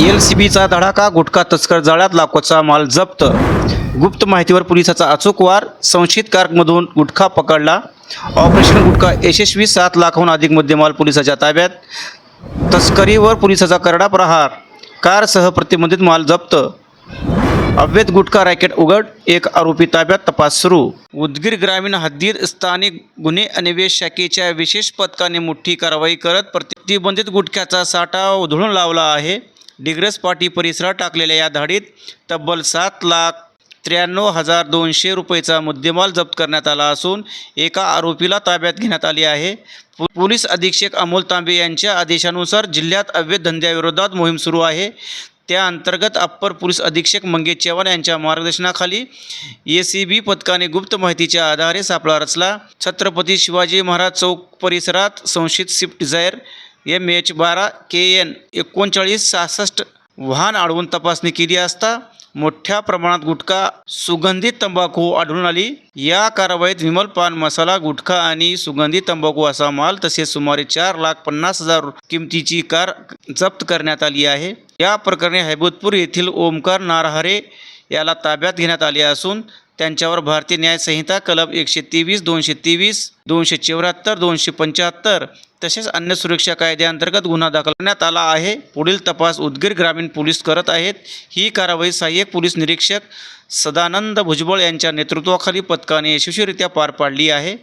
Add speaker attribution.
Speaker 1: एलसीबीचा धडाका, गुटखा तस्कर जाळ्यात, लाखोचा माल जप्त. गुप्त माहितीवर पोलिसाचा अचूक वार, संशयित कारमधून गुटखा पकडला. ऑपरेशन गुटखा यशस्वी, 7 लाखाहून अधिक मुद्देमाल पोलिसाच्या ताब्यात. तस्करीवर पोलिसाचा करडा प्रहार, कारसह प्रतिबंधित माल जप्त. अवैध गुटखा रॅकेट उघड, 1 आरोपी ताब्यात, तपास सुरू. उदगीर ग्रामीण हद्दीत स्थानिक गुन्हे अन्वेषण शाखेच्या विशेष पथकाने मोठी कारवाई करत प्रतिबंधित गुटख्याचा साठा उधळून लावला आहे. डिग्रस पाटी परिसरात टाकलेल्या या धाडीत तब्बल 7,93,200 रुपयेचा मुद्देमाल जप्त करण्यात आला असून एका आरोपीला ताब्यात घेण्यात आले आहे. पोलीस अधीक्षक अमोल तांबे यांच्या आदेशानुसार जिल्ह्यात अवैध धंद्याविरोधात मोहीम सुरू आहे. त्या अंतर्गत अप्पर पोलीस अधीक्षक मंगेश चव्हाण यांच्या मार्गदर्शनाखाली एसीबी पथकाने गुप्त माहितीच्या आधारे सापळा रचला. छत्रपती शिवाजी महाराज चौक परिसरात संशयित स्विफ्ट डिझायर MH12 KN 3966 वाहन अडवून तपासणी केली असता मोठ्या प्रमाणात गुटखा, सुगंधित तंबाखू आढळून आली. या कारवाईत विमल पान मसाला, गुटखा आणि सुगंधित तंबाखू असा माल तसेच सुमारे 4,50,000 किमतीची कार जप्त करण्यात आली आहे. या प्रकरणी हैबतपूर येथील ओमकार नारहरे याला ताब्यात घेण्यात आले असून त्यांच्यावर भारतीय न्याय संहिता कलम 123, 223, 274, 275 तसेच अन्य सुरक्षा कायद्याअंतर्गत गुन्हा दाखल करण्यात आला आहे. पुढील तपास उदगीर ग्रामीण पोलीस करत आहेत. ही कारवाई सहाय्यक पोलीस निरीक्षक सदानंद भुजबळ यांच्या नेतृत्वाखाली पथकाने यशस्वीरित्या पार पाडली आहे.